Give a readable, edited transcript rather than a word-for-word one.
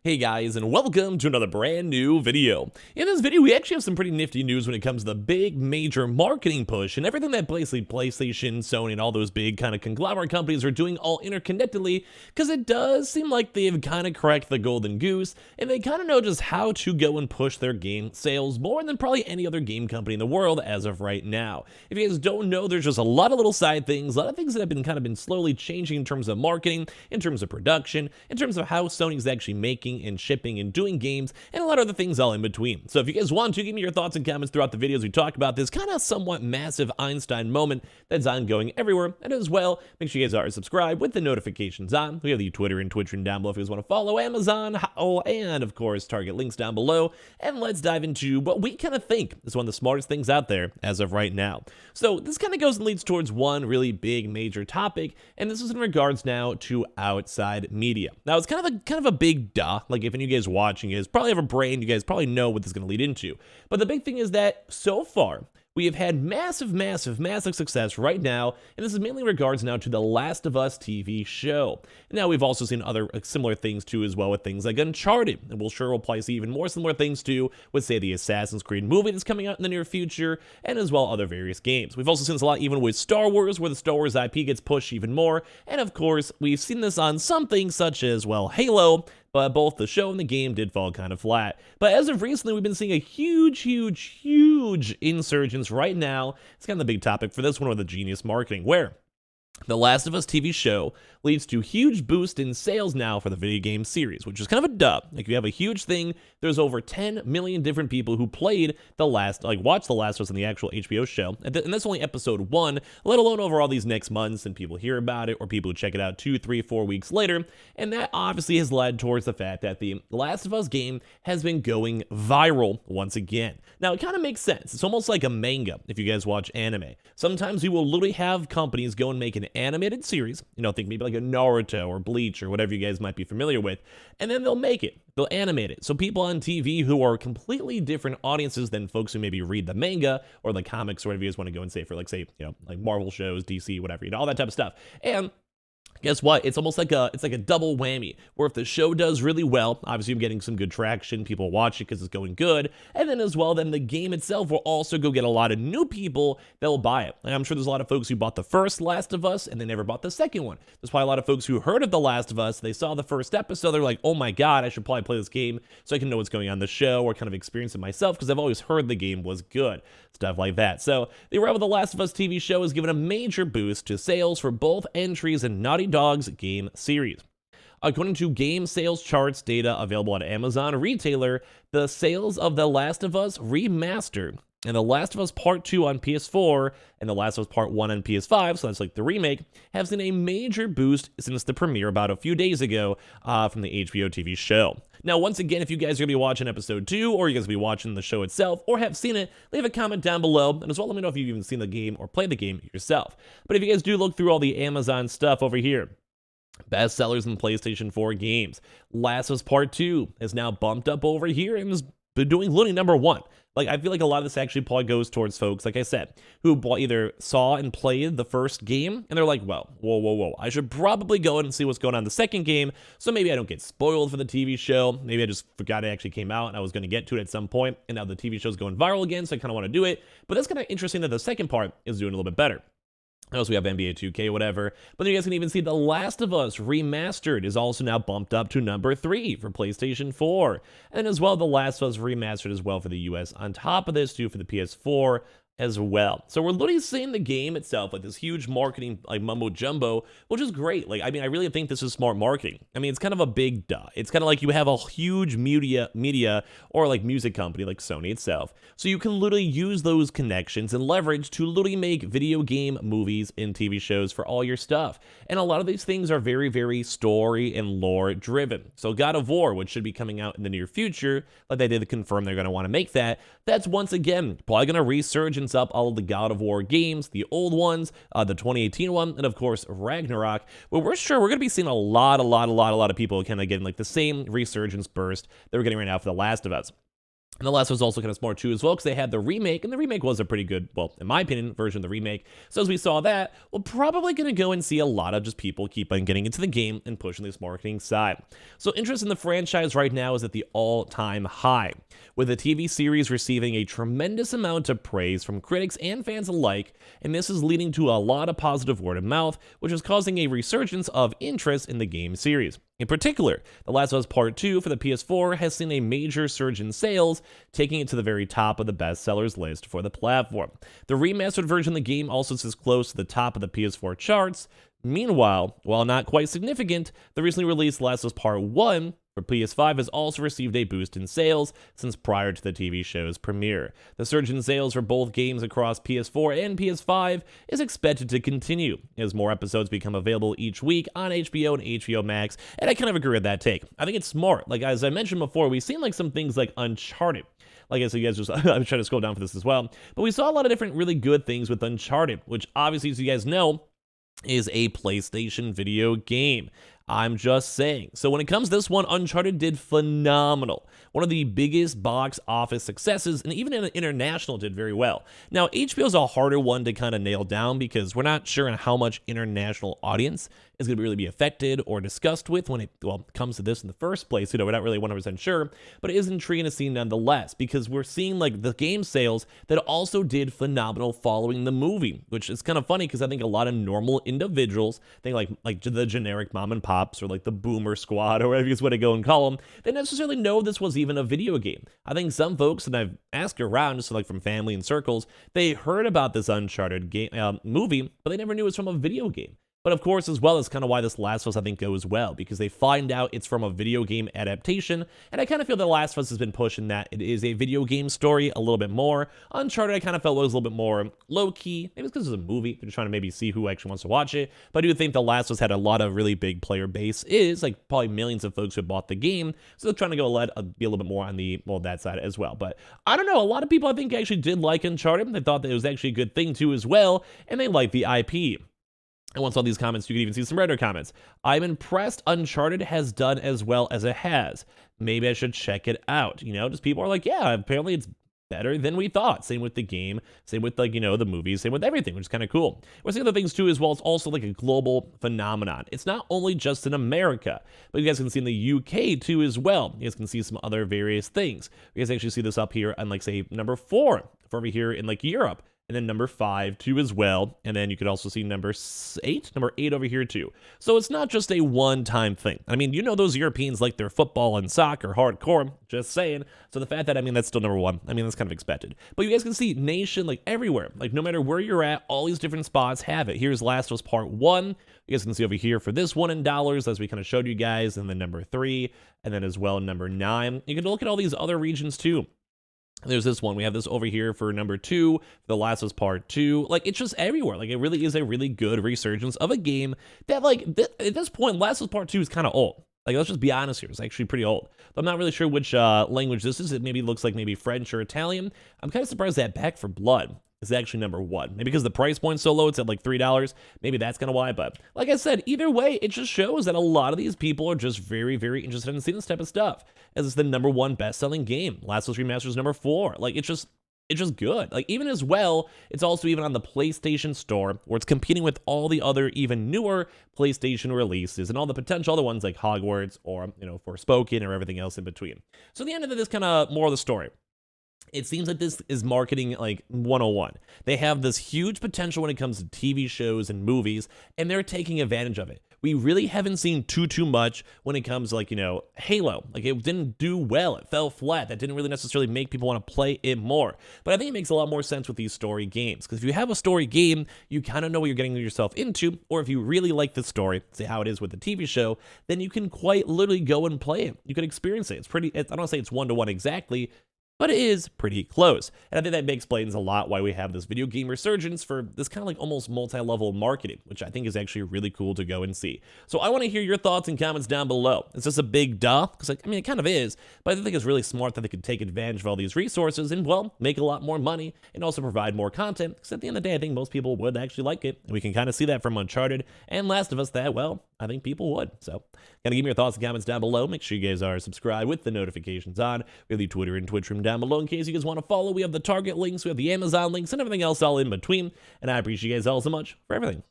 Hey guys, and welcome to another brand new video. In this video, we actually have some pretty nifty news when it comes to the big major marketing push and everything that basically PlayStation, Sony, and all those big kind of conglomerate companies are doing all interconnectedly, because it does seem like they've kind of cracked the golden goose, and they kind of know just how to go and push their game sales more than probably any other game company in the world as of right now. If you guys don't know, there's just a lot of little side things, a lot of things that have been slowly changing in terms of marketing, in terms of production, in terms of how Sony's actually making and shipping and doing games, and a lot of other things all in between. So if you guys want to, give me your thoughts and comments throughout the videos we talk about this kind of somewhat massive Einstein moment that's ongoing everywhere. And as well, make sure you guys are subscribed with the notifications on. We have the Twitter and Twitch down below if you guys want to follow Amazon, and of course Target links down below. And let's dive into what we kind of think is one of the smartest things out there as of right now. So this kind of goes and leads towards one really big major topic, and this is in regards now to outside media. Now it's kind of a big duh. Like if any of you guys watching, you guys probably have a brain, you guys probably know what this is going to lead into. But the big thing is that so far, we have had massive success right now, and this is mainly in regards now to The Last of Us TV show. Now, we've also seen other similar things too as well with things like Uncharted, and we'll probably see even more similar things too with, say, the Assassin's Creed movie that's coming out in the near future, and as well other various games. We've also seen this a lot even with Star Wars, where the Star Wars IP gets pushed even more, and of course, we've seen this on something such as, well, Halo, but both the show and the game did fall kind of flat. But as of recently, we've been seeing a huge insurgence right now. It's kind of the big topic for this one with the genius marketing, where The Last of Us TV show leads to huge boost in sales now for the video game series, which is kind of a dub. Like, you have a huge thing. There's over 10 million different people who watched The Last of Us in the actual HBO show. And that's only episode 1, let alone over all these next months, and people hear about it, or people who check it out 2, 3, 4 weeks later. And that obviously has led towards the fact that the Last of Us game has been going viral once again. Now, it kind of makes sense. It's almost like a manga if you guys watch anime. Sometimes you will literally have companies go and make an animated series, think maybe like a Naruto or Bleach or whatever you guys might be familiar with, and then they'll make it. They'll animate it. So people on TV who are completely different audiences than folks who maybe read the manga or the comics or whatever you guys want to go and say for, like, say, like Marvel shows, DC, whatever, all that type of stuff. And guess what? It's almost like a double whammy, where if the show does really well, obviously you're getting some good traction, people watch it because it's going good, and then as well, then the game itself will also go get a lot of new people that will buy it. And I'm sure there's a lot of folks who bought the first Last of Us and they never bought the second one. There's probably a lot of folks who heard of The Last of Us, they saw the first episode, they're like, oh my god, I should probably play this game so I can know what's going on in the show or kind of experience it myself, because I've always heard the game was good. Stuff like that. So the arrival of The Last of Us TV show has given a major boost to sales for both entries in Naughty Dog's game series. According to game sales charts data available at Amazon retailer, the sales of The Last of Us Remastered and The Last of Us Part 2 on PS4 and The Last of Us Part 1 on PS5, so that's like the remake, have seen a major boost since the premiere about a few days ago from the HBO TV show. Now, once again, if you guys are going to be watching episode 2, or you guys will be watching the show itself, or have seen it, leave a comment down below, and as well let me know if you've even seen the game or played the game yourself. But if you guys do look through all the Amazon stuff over here, best sellers in PlayStation 4 games, Last of Us Part 2 is now bumped up over here and is doing literally number 1. Like, I feel like a lot of this actually probably goes towards folks, like I said, who either saw and played the first game, and they're like, well, whoa, I should probably go in and see what's going on in the second game, so maybe I don't get spoiled for the TV show. Maybe I just forgot it actually came out, and I was going to get to it at some point, and now the TV show's going viral again, so I kind of want to do it. But that's kind of interesting that the second part is doing a little bit better. Also, we have NBA 2K, whatever. But you guys can even see The Last of Us Remastered is also now bumped up to number 3 for PlayStation 4. And as well, The Last of Us Remastered as well for the US. On top of this, too, for the PS4 as well. So we're literally seeing the game itself like this huge marketing, like, mumbo jumbo, which is great. Like, I mean, I really think this is smart marketing. I mean, it's kind of a big duh. It's kind of like you have a huge media or like music company like Sony itself. So you can literally use those connections and leverage to literally make video game movies and TV shows for all your stuff. And a lot of these things are very story and lore driven. So God of War, which should be coming out in the near future, like they did confirm they're going to want to make that, that's once again probably going to resurgence up all of the God of War games, the old ones, the 2018 one, and of course Ragnarok. But we're sure we're going to be seeing a lot of people kind of getting like the same resurgence burst that we're getting right now for The Last of Us. And The Last of Us also kind of smart too as well, because they had the remake, and the remake was a pretty good, well, in my opinion, version of the remake. So as we saw that, we're probably going to go and see a lot of just people keep on getting into the game and pushing this marketing side. So interest in the franchise right now is at the all-time high, with the TV series receiving a tremendous amount of praise from critics and fans alike, and this is leading to a lot of positive word of mouth, which is causing a resurgence of interest in the game series. In particular, The Last of Us Part 2 for the PS4 has seen a major surge in sales, taking it to the very top of the bestsellers list for the platform. The remastered version of the game also sits close to the top of the PS4 charts. Meanwhile, while not quite significant, the recently released Last of Us Part 1 for PS5 has also received a boost in sales since prior to the TV show's premiere. The surge in sales for both games across PS4 and PS5 is expected to continue as more episodes become available each week on HBO and HBO Max, and I kind of agree with that take. I think it's smart. Like, as I mentioned before, we've seen like some things like Uncharted. Like I said, you guys just, I'm trying to scroll down for this as well, but we saw a lot of different really good things with Uncharted, which obviously, as you guys know, is a PlayStation video game. I'm just saying. So when it comes to this one, Uncharted did phenomenal. One of the biggest box office successes, and even in international did very well. Now, HBO is a harder one to kind of nail down because we're not sure on how much international audience is going to really be affected or discussed with when it, well, comes to this in the first place. We're not really 100% sure, but it is intriguing to see nonetheless, because we're seeing like the game sales that also did phenomenal following the movie, which is kind of funny because I think a lot of normal individuals, think like the generic mom and pops or like the boomer squad or whatever you want to go and call them, they necessarily know this was even a video game. I think some folks, and I've asked around just like from family and circles, they heard about this Uncharted game movie, but they never knew it was from a video game. But of course, as well, is kind of why this Last of Us, I think, goes well, because they find out it's from a video game adaptation, and I kind of feel that Last of Us has been pushing that it is a video game story a little bit more. Uncharted, I kind of felt was a little bit more low-key. Maybe it's because it's a movie. They're trying to maybe see who actually wants to watch it. But I do think The Last of Us had a lot of really big player base, like probably millions of folks who bought the game, so they're trying to go be a little bit more on the, well, that side as well. But I don't know, a lot of people I think actually did like Uncharted. They thought that it was actually a good thing too as well, and they liked the IP. And once all these comments, you can even see some Reddit comments. I'm impressed Uncharted has done as well as it has. Maybe I should check it out. Just people are like, yeah, apparently it's better than we thought. Same with the game, same with like, the movies, same with everything, which is kind of cool. We're seeing other things too as well. It's also like a global phenomenon. It's not only just in America, but you guys can see in the UK too as well. You guys can see some other various things. You guys actually see this up here on like say number 4 for over here in like Europe. And then number 5 too as well. And then you could also see number 8 over here too. So it's not just a one-time thing. I mean, those Europeans like their football and soccer hardcore, just saying. So the fact that, that's still number 1, that's kind of expected. But you guys can see nation, like everywhere, like no matter where you're at, all these different spots have it. Here's Last of Us Part 1. You guys can see over here for this one in dollars, as we kind of showed you guys, and then number 3, and then as well number 9. You can look at all these other regions too. There's this one. We have this over here for number 2, The Last of Us Part 2. Like, it's just everywhere. Like, it really is a really good resurgence of a game that, like, at this point, Last of Us Part 2 is kind of old. Like, let's just be honest here. It's actually pretty old. But I'm not really sure which language this is. It maybe looks like maybe French or Italian. I'm kind of surprised that Back for Blood is actually number 1. Maybe because the price point's so low, it's at like $3. Maybe that's kind of why. But like I said, either way, it just shows that a lot of these people are just very, very interested in seeing this type of stuff, as it's the number 1 best-selling game. Last of Us Remastered is number 4. Like, it's just good. Like, even as well, it's also even on the PlayStation Store, where it's competing with all the other even newer PlayStation releases and all the potential other ones like Hogwarts or, Forspoken or everything else in between. So the end of this kind of more of the story. It seems like this is marketing like 101. They have this huge potential when it comes to TV shows and movies, and they're taking advantage of it. We really haven't seen too much when it comes to like, Halo. Like, it didn't do well. It fell flat. That didn't really necessarily make people want to play it more. But I think it makes a lot more sense with these story games, because if you have a story game, you kind of know what you're getting yourself into, or if you really like the story, say how it is with the TV show, then you can quite literally go and play it. You can experience it. I don't want to say it's 1-to-1 exactly, but it is pretty close. And I think that explains a lot why we have this video game resurgence for this kind of like almost multi-level marketing, which I think is actually really cool to go and see. So I want to hear your thoughts and comments down below. Is this a big duh? Because it kind of is, but I think it's really smart that they could take advantage of all these resources and, well, make a lot more money and also provide more content. Because at the end of the day, I think most people would actually like it. And we can kind of see that from Uncharted and Last of Us that, well, I think people would. So, gotta give me your thoughts and comments down below. Make sure you guys are subscribed with the notifications on. We have the Twitter and Twitch room down below in case you guys want to follow. We have the Target links, we have the Amazon links, and everything else all in between. And I appreciate you guys all so much for everything.